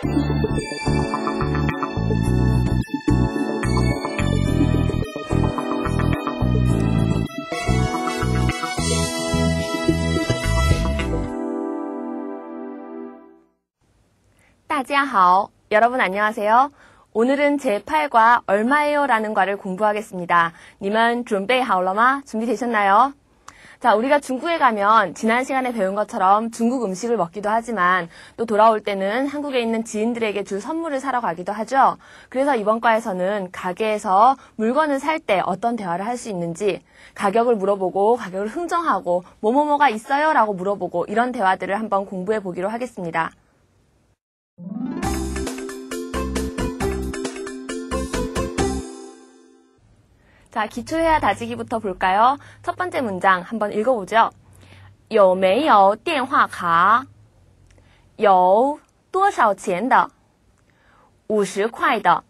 大家好. 여러분 안녕하세요. 오늘은 제8과 얼마예요? 라는 과를 공부하겠습니다. 你们准备好了吗? 준비되셨나요? 자, 우리가 중국에 가면 지난 시간에 배운 것처럼 중국 음식을 먹기도 하지만 또 돌아올 때는 한국에 있는 지인들에게 줄 선물을 사러 가기도 하죠. 그래서 이번 과에서는 가게에서 물건을 살 때 어떤 대화를 할 수 있는지 가격을 물어보고 가격을 흥정하고 뭐뭐뭐가 있어요? 라고 물어보고 이런 대화들을 한번 공부해 보기로 하겠습니다. 자, 기초회화 다지기부터 볼까요? 첫 번째 문장 한번 읽어보죠. 有没有电话卡? 有多少钱的? 50块的.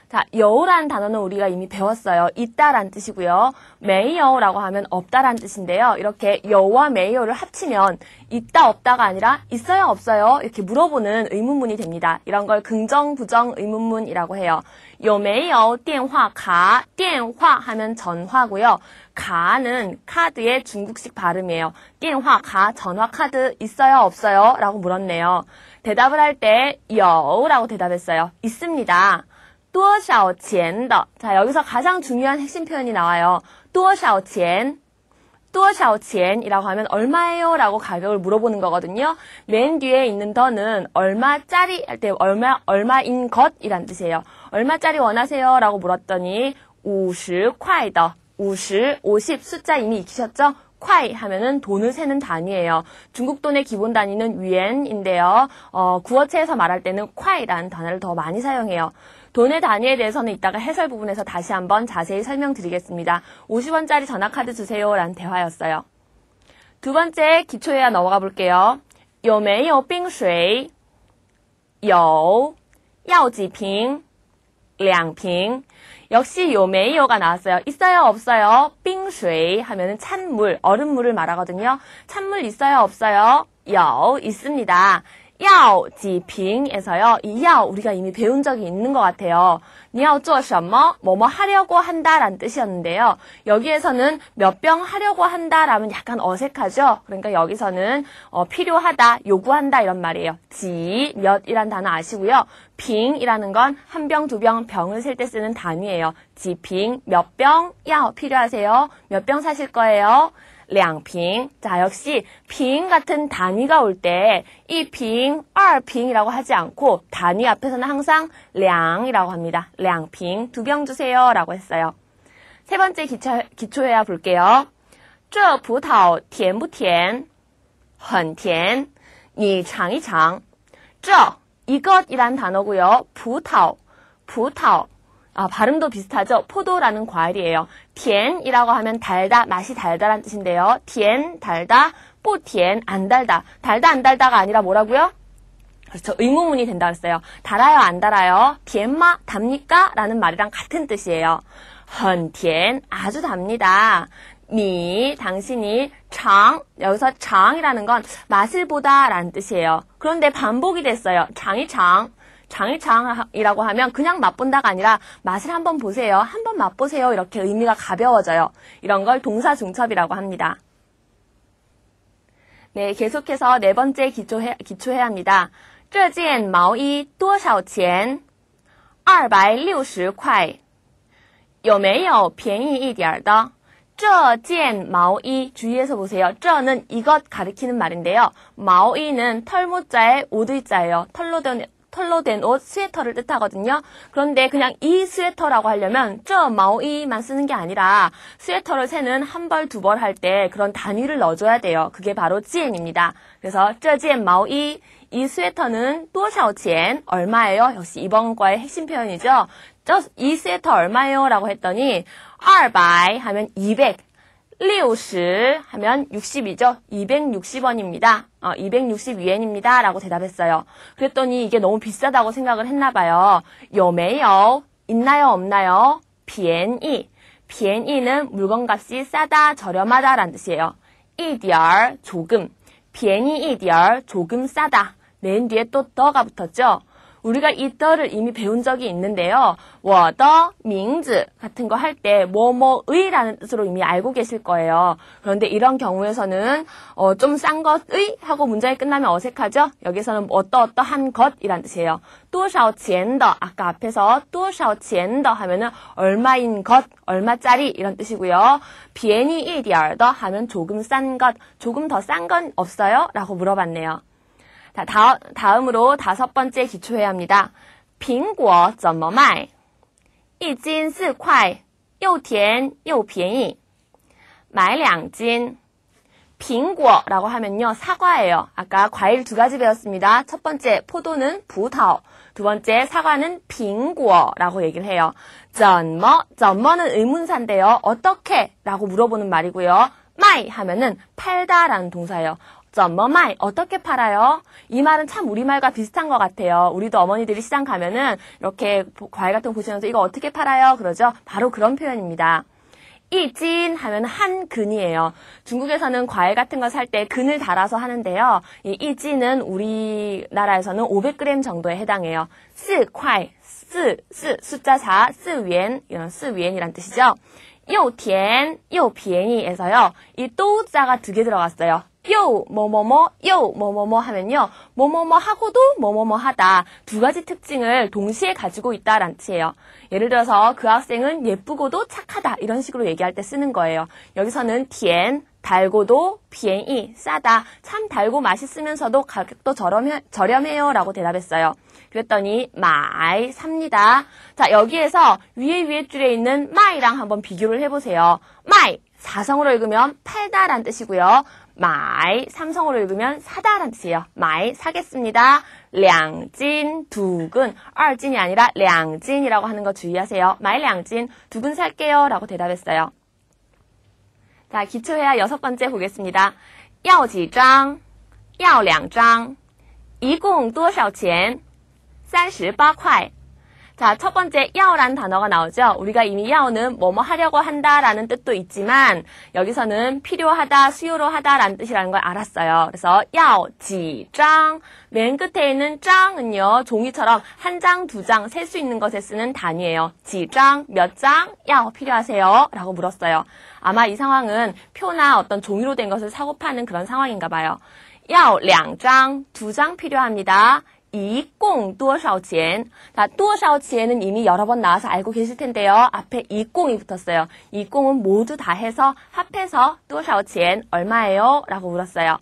자, 有라는 단어는 우리가 이미 배웠어요. 있다란 뜻이고요. 没有라고 하면 없다란 뜻인데요. 이렇게 有와 没有를 합치면 있다 없다가 아니라 있어요 없어요 이렇게 물어보는 의문문이 됩니다. 이런 걸 긍정 부정 의문문이라고 해요. 有没有电话卡? 电话하면 전화고요. 가는 카드의 중국식 발음이에요. 电话卡 전화 카드 있어요 없어요? 라고 물었네요. 대답을 할 때 有 라고 대답했어요. 있습니다. 多少钱的? 자, 여기서 가장 중요한 핵심 표현이 나와요. 多少钱? 多少钱이라고 하면 얼마예요? 라고 가격을 물어보는 거거든요. 맨 뒤에 있는 더는 얼마짜리 할 때 얼마인 것이란 뜻이에요. 얼마짜리 원하세요? 라고 물었더니 50块的. 50 숫자 이미 익히셨죠? 块 하면은 돈을 세는 단위예요. 중국 돈의 기본 단위는 위엔인데요. 구어체에서 말할 때는 块라는 단어를 더 많이 사용해요. 돈의 단위에 대해서는 이따가 해설 부분에서 다시 한번 자세히 설명드리겠습니다. 50원짜리 전화카드 주세요 라는 대화였어요. 두 번째 기초회화 넘어가 볼게요. 有没有冰水? 有. 要几瓶? 2瓶. 역시 有没有가 나왔어요. 있어요 없어요? 冰水 하면은 찬물, 얼음물을 말하거든요. 찬물 있어요 없어요? 有 있습니다. 要几瓶에서요. 이 要 우리가 이미 배운 적이 있는 것 같아요. 你要做什么? 뭐뭐 하려고 한다 라는 뜻이었는데요. 여기에서는 몇 병 하려고 한다 라면 약간 어색하죠? 그러니까 여기서는 필요하다, 요구한다 이런 말이에요. 지, 몇이란 단어 아시고요. 빙이라는 건 한 병, 두 병, 병을 셀 때 쓰는 단위예요. 지빙, 몇 병, 야 필요하세요? 몇 병 사실 거예요? 2瓶. 자, 역시 빙 같은 단위가 올 때 이 빙, 2빙이라고 하지 않고 단위 앞에서는 항상 2이라고 합니다. 2瓶, 2병 주세요 라고 했어요. 세 번째 기초회화 볼게요. 这葡萄甜不甜? 很甜. 你尝一尝. 这, 이것이란 단어고요. 葡萄, 葡萄. 발음도 비슷하죠? 포도라는 과일이에요. 甜이라고 하면 달다, 맛이 달다란 뜻인데요. 甜, 달다, 不甜, 안 달다. 달다, 안 달다가 아니라 뭐라고요? 그렇죠. 의문문이 된다 그랬어요. 달아요, 안 달아요? 甜吗? 답니까? 라는 말이랑 같은 뜻이에요. 很甜, 아주 답니다. 你, 당신이, 尝, 여기서 尝이라는 건 맛을 보다 라는 뜻이에요. 그런데 반복이 됐어요. 尝一尝. 장이장이라고 하면 그냥 맛본다가 아니라 맛을 한번 보세요. 한번 맛보세요. 이렇게 의미가 가벼워져요. 이런 걸 동사 중첩이라고 합니다. 네, 계속해서 네 번째 기초회화입니다. 这件毛衣多少钱? 260块. 有没有便宜一点的? 这件毛衣 주의해서 보세요. 这는 이것 가리키는 말인데요. 毛衣는 털모자에 오드자예요. 털로 된 옷, 스웨터를 뜻하거든요. 그런데 그냥 이 스웨터라고 하려면 这毛衣만 쓰는 게 아니라 스웨터를 세는 한 벌, 두 벌 할 때 그런 단위를 넣어줘야 돼요. 그게 바로 件입니다. 그래서 这件毛衣, 이 스웨터는 多少钱? 얼마예요? 역시 이번 과의 핵심 표현이죠. 이 스웨터 얼마예요? 라고 했더니 200 하면 200, 60 하면 60이죠. 260원입니다. 260위엔입니다. 라고 대답했어요. 그랬더니 이게 너무 비싸다고 생각을 했나 봐요. 有没有? 있나요? 없나요? 便宜. 便宜는 물건값이 싸다, 저렴하다 라는 뜻이에요. 一点儿, 조금. 便宜一点儿, 조금 싸다. 맨 뒤에 또 더가 붙었죠. 우리가 이 더를 이미 배운 적이 있는데요. 我的名字 같은 거 할 때 뭐뭐의라는 뜻으로 이미 알고 계실 거예요. 그런데 이런 경우에서는 좀 싼 것의 하고 문장이 끝나면 어색하죠? 여기서는 어떠한 것이란 뜻이에요. 多少钱的 아까 앞에서 多少钱的 하면은 얼마인 것, 얼마짜리 이런 뜻이고요. 便宜一点的 하면 조금 싼 것, 조금 더 싼 건 없어요? 라고 물어봤네요. 자, 다음으로 5번째 기초회화입니다. 苹果怎么卖? 一斤4块,又甜又便宜. 买2斤. 苹果라고 하면요, 사과예요. 아까 과일 2가지 배웠습니다. 첫 번째 포도는 葡萄, 두 번째 사과는 苹果라고 얘기를 해요. 怎么는 의문사인데요. 어떻게? 라고 물어보는 말이고요. 卖 하면은 팔다라는 동사예요. 怎么卖? 어떻게 팔아요? 이 말은 참 우리말과 비슷한 것 같아요. 우리도 어머니들이 시장 가면은 이렇게 과일 같은 거 보시면서 이거 어떻게 팔아요? 그러죠? 바로 그런 표현입니다. 이진 하면 한 근이에요. 중국에서는 과일 같은 거 살 때 근을 달아서 하는데요. 이 이진은 우리나라에서는 500g 정도에 해당해요. 4块, 숫자 4, 4元, 이런 4元이란 뜻이죠. 又甜又便宜에서요. 이 또자가 2개 들어갔어요. 요 뭐뭐뭐 하면요. 뭐뭐뭐 하고도 뭐뭐뭐 하다. 2가지 특징을 동시에 가지고 있다라는 뜻이에요. 예를 들어서 그 학생은 예쁘고도 착하다. 이런 식으로 얘기할 때 쓰는 거예요. 여기서는 甜, 달고도 便宜, 싸다. 참 달고 맛있으면서도 가격도 저렴해요. 라고 대답했어요. 그랬더니 마이, 삽니다. 자, 여기에서 위에 줄에 있는 마이랑 한번 비교를 해보세요. 마이, 4성으로 읽으면 팔다라는 뜻이고요. 마이, 3성으로 읽으면 사다라는 뜻이에요. 마이, 사겠습니다. 2斤, 2근, 2斤이 아니라 2斤이라고 하는 거 주의하세요. 마이 2斤, 2근 살게요. 라고 대답했어요. 자, 기초회화 6번째 보겠습니다. 要几张?要2张. 一共多少钱? 38块. 자, 첫 번째 야오라는 단어가 나오죠. 우리가 이미 야오는 뭐뭐 하려고 한다라는 뜻도 있지만 여기서는 필요하다, 수요로 하다라는 뜻이라는 걸 알았어요. 그래서 야오, 지장, 맨 끝에 있는 장은요, 종이처럼 한 장, 2장 셀 수 있는 것에 쓰는 단위예요. 지장, 몇 장, 야오 필요하세요? 라고 물었어요. 아마 이 상황은 표나 어떤 종이로 된 것을 사고 파는 그런 상황인가 봐요. 야오, 2장, 2장 필요합니다. 一共多少钱? 자, 多少钱은 이미 여러 번 나와서 알고 계실 텐데요. 앞에 一共이 붙었어요. 一共은 모두 다 해서 합해서 多少钱? 얼마예요? 라고 물었어요.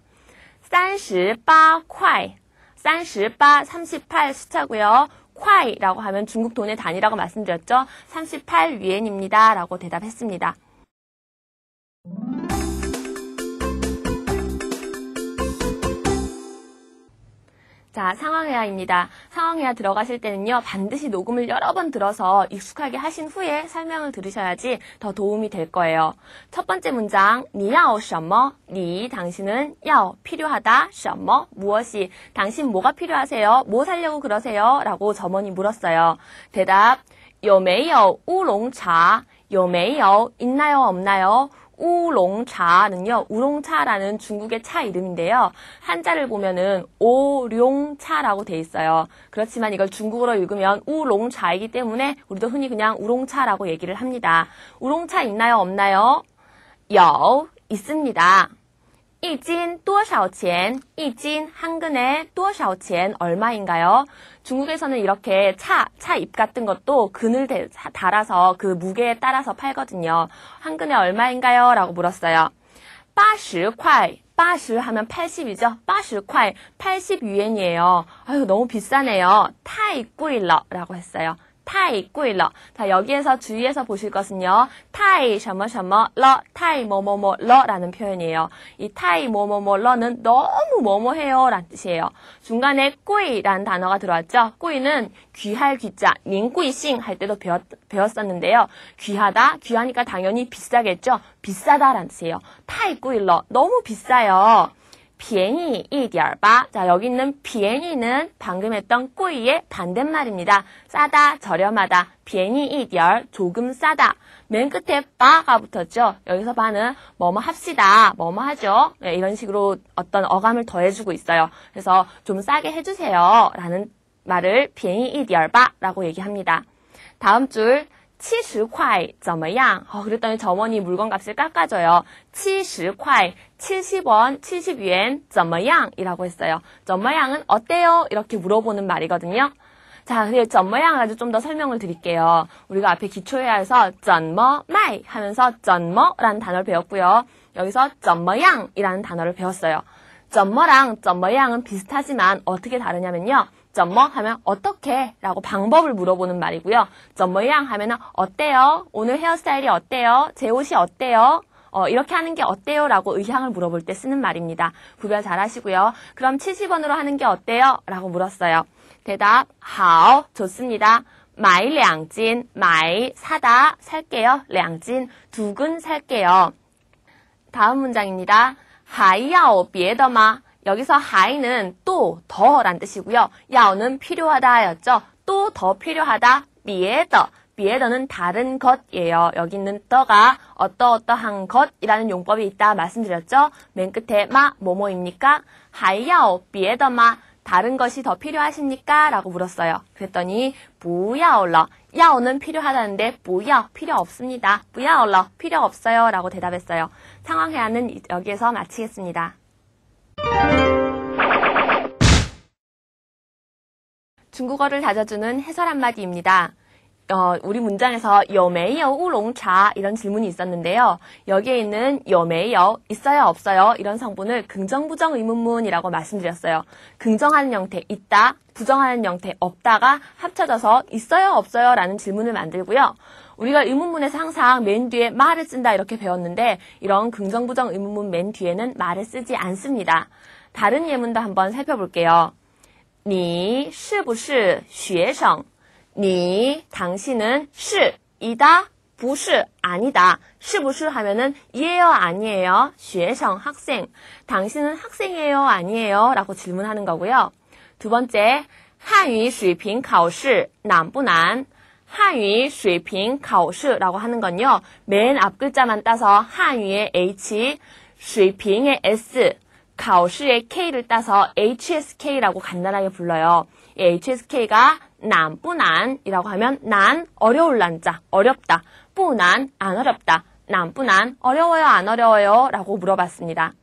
38块. 38 숫자고요. 块라고 하면 중국 돈의 단위라고 말씀드렸죠. 38위엔입니다. 라고 대답했습니다. 자, 상황회화입니다. 상황회화 들어가실 때는요, 반드시 녹음을 여러 번 들어서 익숙하게 하신 후에 설명을 들으셔야지 더 도움이 될 거예요. 첫 번째 문장, 你要什么? 你, 당신은 要, 필요하다, 什么? 무엇이, 당신 뭐가 필요하세요? 뭐 사려고 그러세요? 라고 점원이 물었어요. 대답, 有没有乌龙茶?有没有, 있나요, 없나요? 우롱차는요, 우롱차라는 중국의 차 이름인데요. 한자를 보면은 오룡차라고 돼 있어요. 그렇지만 이걸 중국어로 읽으면 우롱차이기 때문에 우리도 흔히 그냥 우롱차라고 얘기를 합니다. 우롱차 있나요, 없나요? 有, 있습니다. 一斤多少钱? 一斤한 근에 多少钱? 얼마인가요? 중국에서는 이렇게 차 잎 같은 것도 근을 달아서 그 무게에 따라서 팔거든요. 한 근에 얼마인가요? 라고 물었어요. 80块. 80 하면 80이죠? 80块. 80위엔이에요. 아유, 너무 비싸네요. 太贵了 라고 했어요. 太贵了. 자, 여기에서 주의해서 보실 것은요. 太什么什么了, 太뭐뭐뭐 러라는 표현이에요. 이 太뭐뭐뭐 러는 너무 뭐뭐해요 라는 뜻이에요. 중간에 贵라는 단어가 들어왔죠. 贵는 귀할 귀자, 您贵姓 할 때도 배웠었는데요. 귀하다, 귀하니까 당연히 비싸겠죠. 비싸다라는 뜻이에요. 太贵了, 너무 비싸요. 便宜一点吧. 자, 여기 있는 便宜는 방금 했던 贵의 반대말입니다. 싸다, 저렴하다. 便宜一点, 조금 싸다. 맨 끝에 바가 붙었죠. 여기서 바는 뭐뭐 합시다, 뭐뭐 하죠. 네, 이런 식으로 어떤 어감을 더해주고 있어요. 그래서 좀 싸게 해주세요 라는 말을 便宜一点吧 라고 얘기합니다. 다음 줄 70块 怎么样? 그랬더니 점원이 물건값을 깎아줘요. 70块, 70원, 70元 怎么样? 이라고 했어요. 怎么样은 어때요? 이렇게 물어보는 말이거든요. 자, 근데 怎么样 가지고 좀 더 설명을 드릴게요. 우리가 앞에 기초회화에서 怎么卖 하면서 怎么라는 단어를 배웠고요. 여기서 怎么样이라는 단어를 배웠어요. 怎么랑 怎么样은 비슷하지만 어떻게 다르냐면요. 怎么 하면 어떻게 라고 방법을 물어보는 말이고요. 怎么样 하면은 어때요? 오늘 헤어스타일이 어때요? 제 옷이 어때요? 이렇게 하는 게 어때요? 라고 의향을 물어볼 때 쓰는 말입니다. 구별 잘 하시고요. 그럼 70원으로 하는 게 어때요? 라고 물었어요. 대답, 好, 좋습니다. 买两斤, 买, 사다, 살게요. 两斤, 2근 살게요. 다음 문장입니다. 还要别的吗? 여기서 还는 또, 더란 뜻이고요. 야오는 필요하다 였죠. 또 더 필요하다, 别的. 别的는 다른 것이에요. 여기 있는 더가 어떠어떠한 것이라는 용법이 있다 말씀드렸죠. 맨 끝에 마, 뭐뭐입니까? 还要别的吗? 다른 것이 더 필요하십니까? 라고 물었어요. 그랬더니 不要了. 야오는 필요하다는데 不要, 필요 없습니다. 不要了, 필요 없어요. 라고 대답했어요. 상황회화는 여기에서 마치겠습니다. 중국어를 다져주는 해설 한마디입니다. 우리 문장에서 有没有 乌龙茶 이런 질문이 있었는데요. 여기에 있는 有没有 있어요 없어요 이런 성분을 긍정부정 의문문이라고 말씀드렸어요. 긍정하는 형태 있다, 부정하는 형태 없다가 합쳐져서 있어요 없어요 라는 질문을 만들고요. 우리가 의문문에서 항상 맨 뒤에 말을 쓴다 이렇게 배웠는데 이런 긍정부정 의문문 맨 뒤에는 말을 쓰지 않습니다. 다른 예문도 한번 살펴볼게요. 你是不是学生? 你, 당신은 是, 이다, 不是, 아니다. 是不是 하면은 이에요, 아니에요? 学生, 학생. 당신은 학생이에요, 아니에요? 라고 질문하는 거고요. 두 번째, 汉语水平考试难不难? 汉语水平考试라고 하는 건요. 맨 앞 글자만 따서 한유의 H, 水平의 S, 考试의 K를 따서 HSK라고 간단하게 불러요. 이 HSK가 난, 뿌난이라고 하면 난, 어려울 난자, 어렵다. 뿌난, 안 어렵다. 난, 뿌난, 어려워요, 안 어려워요? 라고 물어봤습니다.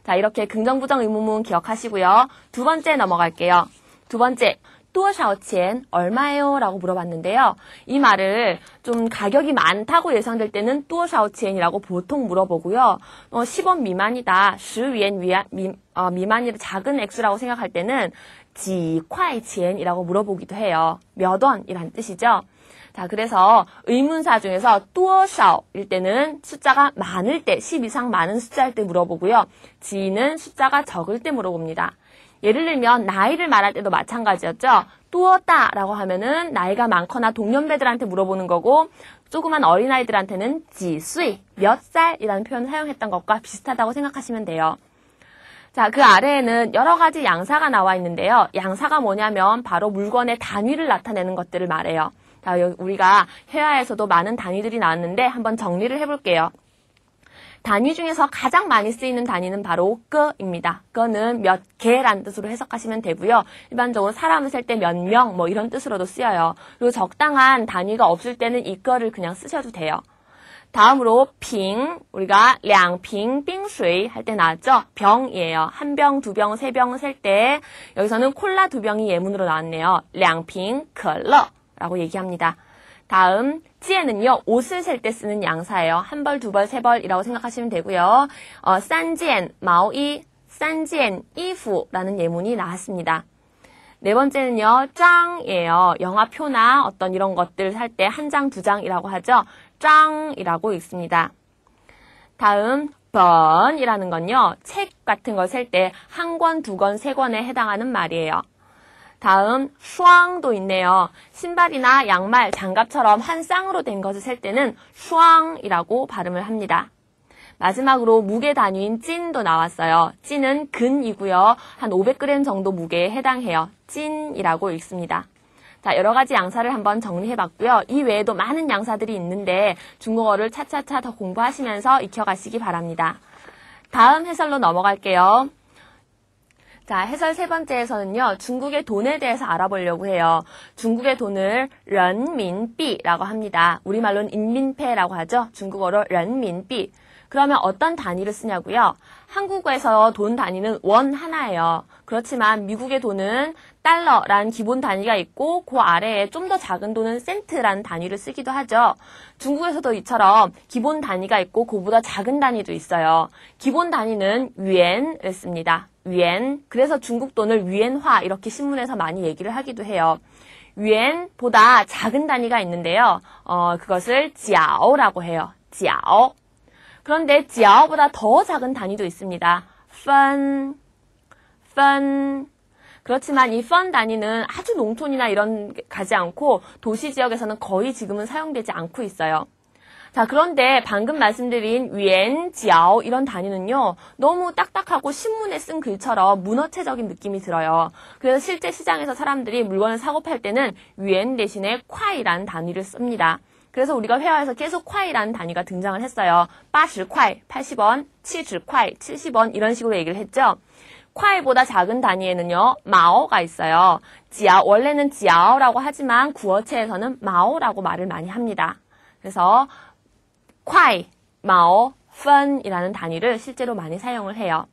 자, 이렇게 긍정부정 의문문 기억하시고요. 두 번째 넘어갈게요. 두 번째, 多少钱, 얼마예요? 라고 물어봤는데요. 이 말을 좀 가격이 많다고 예상될 때는 多少钱이라고 보통 물어보고요. 10원 미만이다, 10元 미만이다, 작은 액수라고 생각할 때는 几块钱이라고 물어보기도 해요. 몇 원이란 뜻이죠. 자, 그래서 의문사 중에서 多少일 때는 숫자가 많을 때, 10 이상 많은 숫자일 때 물어보고요. 지는 숫자가 적을 때 물어봅니다. 예를 들면 나이를 말할 때도 마찬가지였죠. 多大라고 하면은 나이가 많거나 동년배들한테 물어보는 거고 조그만 어린아이들한테는 几岁, 몇 살이라는 표현을 사용했던 것과 비슷하다고 생각하시면 돼요. 자, 그 아래에는 여러 가지 양사가 나와 있는데요. 양사가 뭐냐면 바로 물건의 단위를 나타내는 것들을 말해요. 자, 우리가 회화에서도 많은 단위들이 나왔는데 한번 정리를 해볼게요. 단위 중에서 가장 많이 쓰이는 단위는 바로 끄입니다. 끄는 몇 개라는 뜻으로 해석하시면 되고요. 일반적으로 사람을 셀 때 몇 명 뭐 이런 뜻으로도 쓰여요. 그리고 적당한 단위가 없을 때는 이 끄를 그냥 쓰셔도 돼요. 다음으로 빙, 우리가 2瓶 冰水 할 때 나왔죠? 병이에요. 한 병, 두 병, 세 병 셀 때 여기서는 콜라 2병이 예문으로 나왔네요. 2瓶 可乐라고 얘기합니다. 다음 찌에는요. 옷을 셀 때 쓰는 양사예요. 한 벌, 두 벌, 세 벌이라고 생각하시면 되고요. 3件 毛衣, 3件 衣服라는 예문이 나왔습니다. 네 번째는요. 짱이에요. 영화표나 어떤 이런 것들 살 때 한 장, 두 장이라고 하죠. 짱이라고 읽습니다. 다음 번이라는 건요. 책 같은 걸 셀 때 한 권, 두 권, 세 권에 해당하는 말이에요. 다음 슈앙도 있네요. 신발이나 양말, 장갑처럼 한 쌍으로 된 것을 셀 때는 슈앙이라고 발음을 합니다. 마지막으로 무게 단위인 찐도 나왔어요. 찐은 근이고요. 한 500g 정도 무게에 해당해요. 찐이라고 읽습니다. 자, 여러 가지 양사를 한번 정리해봤고요. 이 외에도 많은 양사들이 있는데 중국어를 차차차 더 공부하시면서 익혀가시기 바랍니다. 다음 해설로 넘어갈게요. 자, 해설 세 번째에서는요, 중국의 돈에 대해서 알아보려고 해요. 중국의 돈을 ren민비라고 합니다. 우리말로는 인민폐라고 하죠. 중국어로 ren민비. 그러면 어떤 단위를 쓰냐고요? 한국에서 돈 단위는 원 하나예요. 그렇지만 미국의 돈은 달러라는 기본 단위가 있고 그 아래에 좀 더 작은 돈은 센트라는 단위를 쓰기도 하죠. 중국에서도 이처럼 기본 단위가 있고 그보다 작은 단위도 있어요. 기본 단위는 위엔을 씁니다. 위엔. 그래서 중국 돈을 위엔화 이렇게 신문에서 많이 얘기를 하기도 해요. 위엔보다 작은 단위가 있는데요. 그것을 지아오라고 해요. 지아오. 그런데 지아오보다 더 작은 단위도 있습니다. 펀. 그렇지만 이 펀 단위는 아주 농촌이나 이런 가지 않고 도시 지역에서는 거의 지금은 사용되지 않고 있어요. 자, 그런데 방금 말씀드린 위엔, 지아오 이런 단위는요. 너무 딱딱하고 신문에 쓴 글처럼 문어체적인 느낌이 들어요. 그래서 실제 시장에서 사람들이 물건을 사고 팔 때는 위엔 대신에 콰이라는 단위를 씁니다. 그래서 우리가 회화에서 계속 콰이라는 단위가 등장을 했어요. 80콰이, 80원, 70콰이, 70원 이런 식으로 얘기를 했죠. 콰이보다 작은 단위에는요. 마오가 있어요. 원래는 지아오라고 하지만 구어체에서는 마오라고 말을 많이 합니다. 그래서 콰이, 마오, 펀이라는 단위를 실제로 많이 사용을 해요.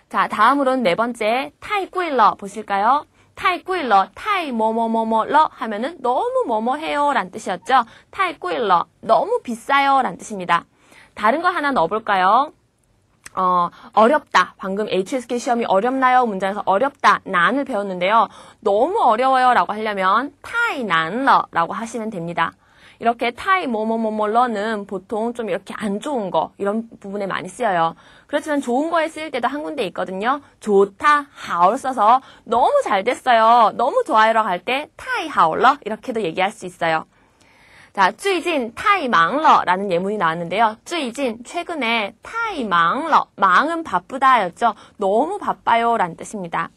자, 다음으로는 네 번째 타이꾸일러 보실까요? 타이꾸일러, 타이 뭐뭐뭐뭐러 하면은 너무 뭐뭐해요 라는 뜻이었죠. 타이꾸일러, 너무 비싸요 라는 뜻입니다. 다른 거 하나 넣어볼까요? 어렵다. 방금 HSK 시험이 어렵나요? 문장에서 어렵다, 난을 배웠는데요. 너무 어려워요 라고 하려면 타이 난러 라고 하시면 됩니다. 이렇게 타이 뭐뭐뭐뭐러는 보통 좀 이렇게 안 좋은 거 이런 부분에 많이 쓰여요. 그렇지만 좋은 거에 쓰일 때도 한 군데 있거든요. 좋다, 하올 써서 너무 잘 됐어요. 너무 좋아요라고 할 때 타이 하올러 이렇게도 얘기할 수 있어요. 자, 最近太忙了라는 예문이 나왔는데요. 最近, 최근에 太忙了, 망은 바쁘다 였죠. 너무 바빠요 라는 뜻입니다.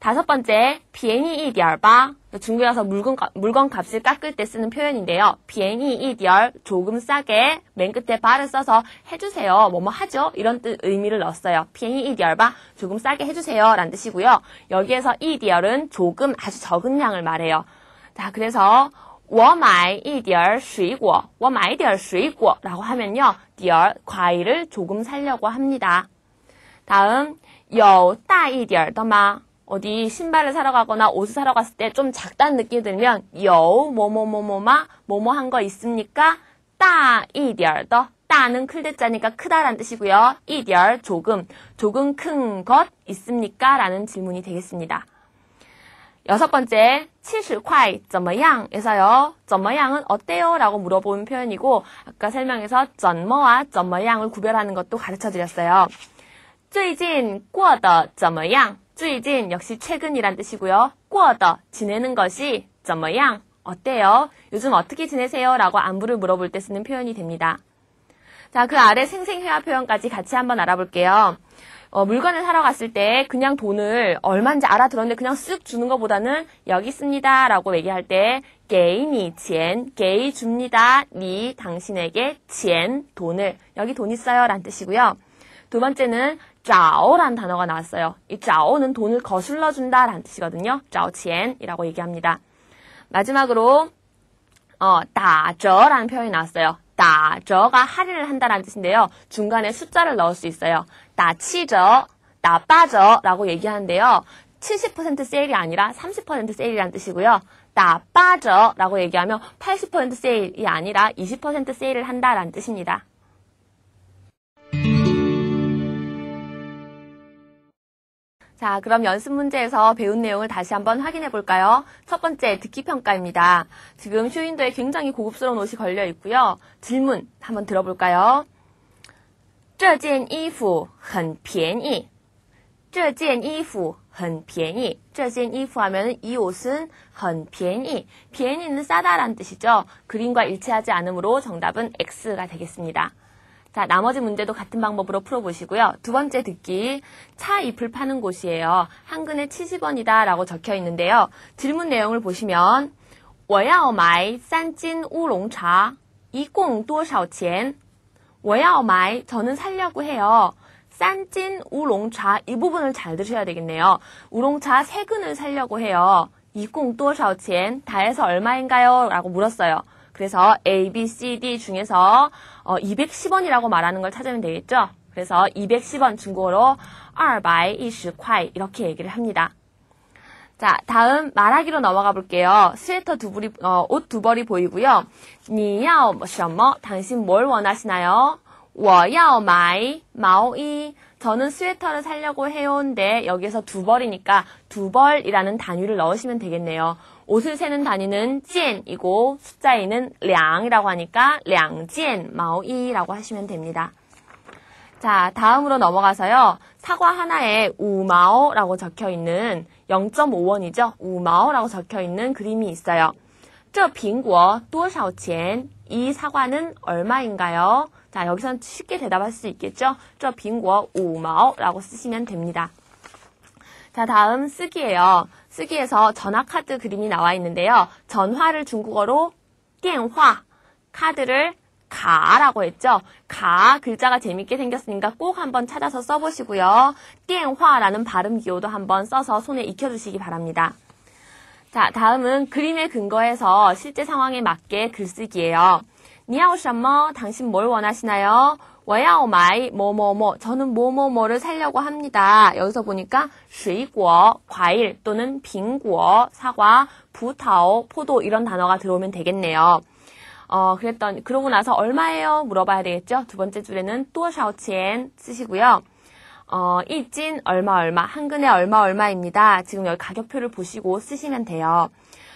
다섯 번째, 便宜一点吧. 중국에 가서 물건 값을 깎을 때 쓰는 표현인데요. 便宜一点, 조금 싸게, 맨 끝에 바를 써서 해주세요. 뭐뭐 하죠? 이런 의미를 넣었어요. 便宜一点吧, 조금 싸게 해주세요 라는 뜻이고요. 여기에서 一点은 조금 아주 적은 양을 말해요. 자, 그래서 我买一点水果, 我买一点水果라고 하면요. 点, 과일을 조금 사려고 합니다. 다음, 有大一点的吗? 어디 신발을 사러 가거나 옷을 사러 갔을 때 좀 작다는 느낌이 들면 有 뭐뭐뭐뭐마 뭐뭐 한 거 있습니까? 大一点的, 따는 클대자니까 크다라는 뜻이고요. 一点 조금 큰 것 있습니까? 라는 질문이 되겠습니다. 여섯 번째, 70콰이 怎么样 에서요. 怎么样은 어때요? 라고 물어보는 표현이고 아까 설명에서 怎么와 怎么样을 구별하는 것도 가르쳐드렸어요. 最近过得怎么样? 最近 역시 최근이란 뜻이고요. 过得 지내는 것이 怎么样 어때요? 요즘 어떻게 지내세요? 라고 안부를 물어볼 때 쓰는 표현이 됩니다. 자, 그 아래 생생회화 표현까지 같이 한번 알아볼게요. 물건을 사러 갔을 때 그냥 돈을 얼마인지 알아들었는데 그냥 쓱 주는 것보다는 여기 있습니다 라고 얘기할 때 给你钱, 给 줍니다. 니 당신에게 钱 돈을 여기 돈 있어요 라는 뜻이고요. 두 번째는 找라는 단어가 나왔어요. 이 找는 돈을 거슬러 준다 라는 뜻이거든요. 找钱이라고 얘기합니다. 마지막으로 打折라는 표현이 나왔어요. 打折가 할인을 한다라는 뜻인데요. 중간에 숫자를 넣을 수 있어요. 打七折, 打八折라고 얘기하는데요. 70% 세일이 아니라 30% 세일이라는 뜻이고요. 打八折라고 얘기하면 80% 세일이 아니라 20% 세일을 한다라는 뜻입니다. 자, 그럼 연습 문제에서 배운 내용을 다시 한번 확인해 볼까요? 첫 번째, 듣기 평가입니다. 지금 쇼윈도에 굉장히 고급스러운 옷이 걸려 있고요. 질문 한번 들어볼까요? 这件衣服很便宜. 这件衣服很便宜. 这件衣服하면 이 옷은 很便宜. 便宜는 싸다라는 뜻이죠. 그림과 일치하지 않으므로 정답은 X가 되겠습니다. 자, 나머지 문제도 같은 방법으로 풀어보시고요. 두 번째 듣기, 차 잎을 파는 곳이에요. 한 근에 70원이다 라고 적혀 있는데요. 질문 내용을 보시면 我要买3斤乌龙茶, 一共多少钱? 我要买, 저는 살려고 해요. 싼찐 우롱차 이 부분을 잘 들으셔야 되겠네요. 우롱차 3근을 사려고 해요. 이공 多少钱? 다 해서 얼마인가요? 라고 물었어요. 그래서 A, B, C, D 중에서 210원이라고 말하는 걸 찾으면 되겠죠? 그래서 210원 중국어로 210块 이렇게 얘기를 합니다. 자, 다음 말하기로 넘어가 볼게요. 스웨터 옷 두 벌이 보이고요. 你要什么? 당신 뭘 원하시나요? 我要买毛衣. 저는 스웨터를 사려고 해요인데 여기에서 두 벌이니까 두 벌이라는 단위를 넣으시면 되겠네요. 옷을 세는 단위는 件이고 숫자에는 2이라고 하니까 2件 毛衣라고 하시면 됩니다. 자, 다음으로 넘어가서요. 사과 하나에 5毛라고 적혀있는 0.5원이죠. 5毛라고 적혀있는 그림이 있어요. 这苹果多少钱? 이 사과는 얼마인가요? 자, 여기서는 쉽게 대답할 수 있겠죠? 这苹果5毛라고 쓰시면 됩니다. 자, 다음 쓰기예요. 쓰기에서 전화카드 그림이 나와 있는데요. 전화를 중국어로 电话, 카드를 가라고 했죠. 가 글자가 재밌게 생겼으니까 꼭 한번 찾아서 써보시고요. 电话라는 발음 기호도 한번 써서 손에 익혀두시기 바랍니다. 자, 다음은 그림에 근거해서 실제 상황에 맞게 글쓰기예요. 你要什么? 당신 뭘 원하시나요? 我要买 뭐뭐뭐. 저는 뭐뭐뭐를 사려고 합니다. 여기서 보니까 水果, 과일 또는 苹果, 사과, 葡萄, 포도 이런 단어가 들어오면 되겠네요. 그러고 나서 얼마예요? 물어봐야 되겠죠? 두 번째 줄에는 多少钱 쓰시고요. 이찐 얼마 한 근에 얼마입니다. 지금 여기 가격표를 보시고 쓰시면 돼요.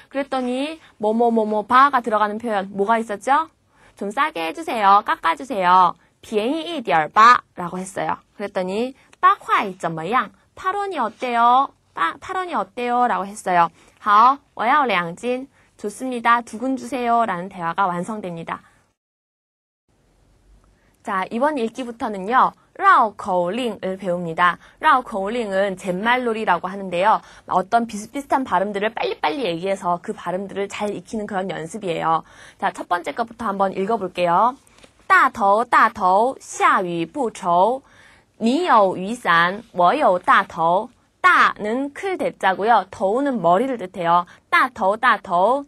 그랬더니 뭐뭐뭐뭐바가 들어가는 표현 뭐가 있었죠? 좀 싸게 해주세요. 깎아주세요. 便宜一点吧 라고 했어요. 그랬더니 8块怎么样? 8원이 어때요? 8원이 어때요? 라고 했어요. 好,我要2斤. 좋습니다. 2근 주세요. 라는 대화가 완성됩니다. 자, 이번 읽기부터는요. 绕口令을 배웁니다. 绕口令은 잿말놀이라고 하는데요. 어떤 비슷비슷한 발음들을 빨리빨리 얘기해서 그 발음들을 잘 익히는 그런 연습이에요. 자, 첫 번째 것부터 한번 읽어볼게요. 大头大头下雨不愁你有雨伞我有大头 따는 클 대자고요. 더우는 머리를 뜻해요. 大头大头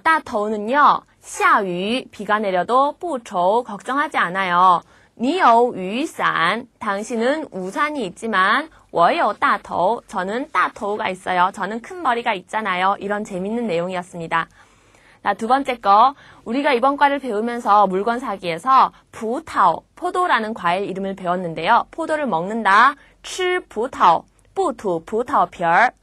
따더우는요. 下雨 비가 내려도 不愁 걱정하지 않아요. 你有雨伞 당신은 우산이 있지만 我有大头 저는 大头가 있어요. 저는 큰 머리가 있잖아요. 이런 재밌는 내용이었습니다. 자, 두 번째 거 우리가 이번 과를 배우면서 물건 사기에서 葡萄 포도라는 과일 이름을 배웠는데요. 포도를 먹는다. 吃葡萄不吐葡萄皮儿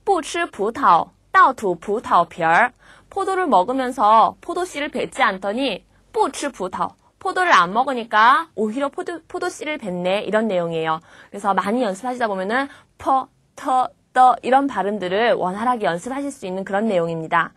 不吃葡萄倒吐葡萄皮儿 포도를 먹으면서 포도씨를 뱉지 않더니 不吃葡萄 포도를 안 먹으니까 오히려 포도씨를 뱉네 이런 내용이에요. 그래서 많이 연습하시다 보면은 퍼, 터, 떠 이런 발음들을 원활하게 연습하실 수 있는 그런 내용입니다.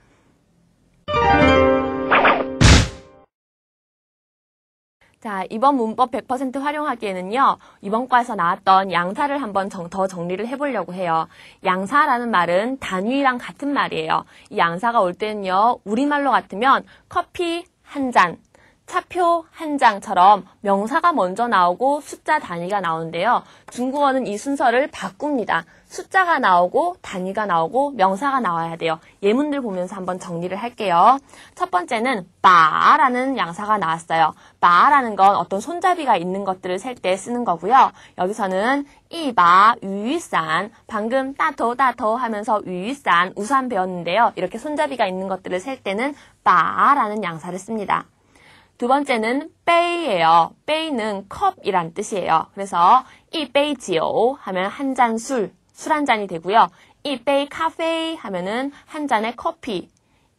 자, 이번 문법 100% 활용하기에는요. 이번 과에서 나왔던 양사를 한번 더 정리를 해보려고 해요. 양사라는 말은 단위랑 같은 말이에요. 이 양사가 올 때는요. 우리말로 같으면 커피 한 잔, 차표 한 장처럼 명사가 먼저 나오고 숫자 단위가 나오는데요. 중국어는 이 순서를 바꿉니다. 숫자가 나오고 단위가 나오고 명사가 나와야 돼요. 예문들 보면서 한번 정리를 할게요. 첫 번째는 바라는 양사가 나왔어요. 바라는 건 어떤 손잡이가 있는 것들을 셀 때 쓰는 거고요. 여기서는 이바, 유산, 방금 따토 하면서 유산, 우산 배웠는데요. 이렇게 손잡이가 있는 것들을 셀 때는 바라는 양사를 씁니다. 두 번째는 베이예요. 베이는 컵이란 뜻이에요. 그래서 이 베이 지오 하면 한 잔 술 한 잔이 되고요. 이 베이 카페 하면은 한 잔의 커피,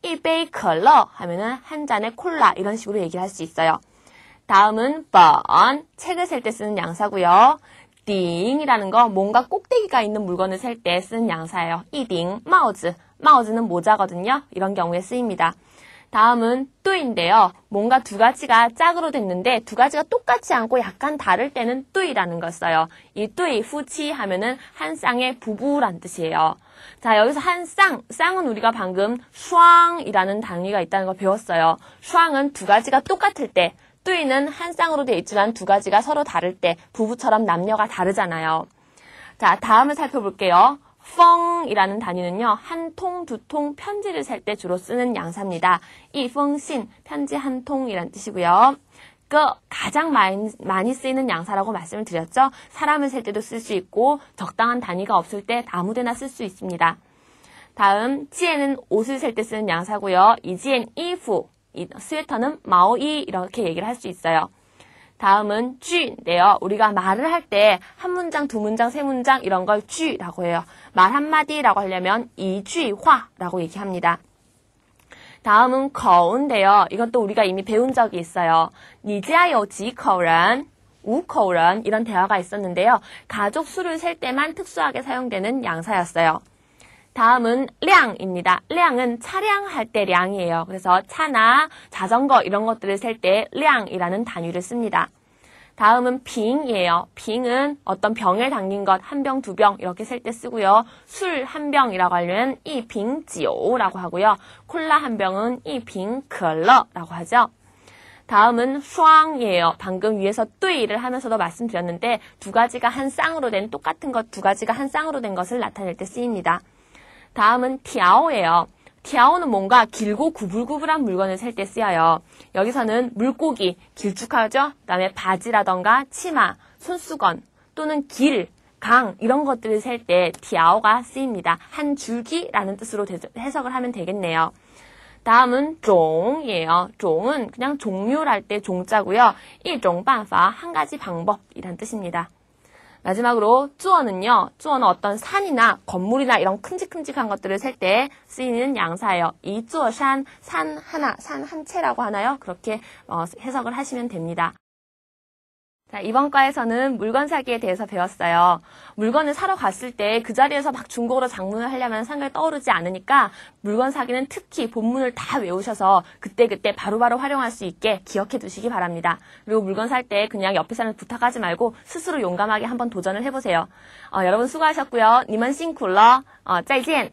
이 베이 컬러 하면은 한 잔의 콜라 이런 식으로 얘기를 할 수 있어요. 다음은 번, 책을 셀 때 쓰는 양사고요. 딩이라는 거 뭔가 꼭대기가 있는 물건을 셀 때 쓰는 양사예요. 이딩, 마우즈, 마우즈는 모자거든요. 이런 경우에 쓰입니다. 다음은 뚜인데요. 뭔가 두 가지가 짝으로 됐는데 두 가지가 똑같지 않고 약간 다를 때는 뚜이라는 걸 써요. 이 뚜이, 후치 하면은 한 쌍의 부부란 뜻이에요. 자, 여기서 한 쌍은 우리가 방금 슈앙이라는 단위가 있다는 걸 배웠어요. 슈앙은 두 가지가 똑같을 때, 뚜이는 한 쌍으로 되어 있지만 두 가지가 서로 다를 때 부부처럼 남녀가 다르잖아요. 자, 다음을 살펴볼게요. 펑이라는 단위는요. 한 통, 두 통 편지를 셀 때 주로 쓰는 양사입니다. 이펑신, 편지 한 통이란 뜻이고요. 가장 많이 쓰이는 양사라고 말씀을 드렸죠. 사람을 셀 때도 쓸 수 있고 적당한 단위가 없을 때 아무데나 쓸 수 있습니다. 다음, 지에는 옷을 셀 때 쓰는 양사고요. 이지엔 이프, 스웨터는 마오이 이렇게 얘기를 할 수 있어요. 다음은 쥐인데요. 우리가 말을 할 때 한 문장, 두 문장, 세 문장 이런 걸 쥐라고 해요. 말 한마디라고 하려면 이쥐화라고 얘기합니다. 다음은 거인데요. 이것도 우리가 이미 배운 적이 있어요. 你家有几口人? 5口人 이런 대화가 있었는데요. 가족 수를 셀 때만 특수하게 사용되는 양사였어요. 다음은 량입니다. 량은 차량할 때 량이에요. 그래서 차나 자전거 이런 것들을 셀 때 량이라는 단위를 씁니다. 다음은 빙이에요. 빙은 어떤 병에 담긴 것, 한 병, 두 병 이렇게 셀 때 쓰고요. 술 한 병이라고 하려면 이빙지오라고 하고요. 콜라 한 병은 이빙可乐라고 하죠. 다음은 슈앙이에요. 방금 위에서 뚜이를 하면서도 말씀드렸는데 두 가지가 한 쌍으로 된 똑같은 것, 두 가지가 한 쌍으로 된 것을 나타낼 때 쓰입니다. 다음은 티아오예요. 티아오는 뭔가 길고 구불구불한 물건을 셀 때 쓰여요. 여기서는 물고기, 길쭉하죠? 그 다음에 바지라던가 치마, 손수건 또는 길, 강 이런 것들을 셀 때 티아오가 쓰입니다. 한 줄기라는 뜻으로 해석을 하면 되겠네요. 다음은 종이에요. 종은 그냥 종류랄 때 종자고요. 일종 반파, 한 가지 방법이란 뜻입니다. 마지막으로 쭈어는요. 쭈어는 어떤 산이나 건물이나 이런 큼직큼직한 것들을 셀 때 쓰이는 양사예요. 이 쭈어산, 산 하나, 산 한 채라고 하나요? 그렇게 해석을 하시면 됩니다. 자, 이번 과에서는 물건 사기에 대해서 배웠어요. 물건을 사러 갔을 때 그 자리에서 막 중국어로 장문을 하려면 상당히 떠오르지 않으니까 물건 사기는 특히 본문을 다 외우셔서 그때그때 바로바로 활용할 수 있게 기억해 두시기 바랍니다. 그리고 물건 살 때 그냥 옆에 사람을 부탁하지 말고 스스로 용감하게 한번 도전을 해보세요. 여러분 수고하셨고요. 니먼 싱쿨러. 再见.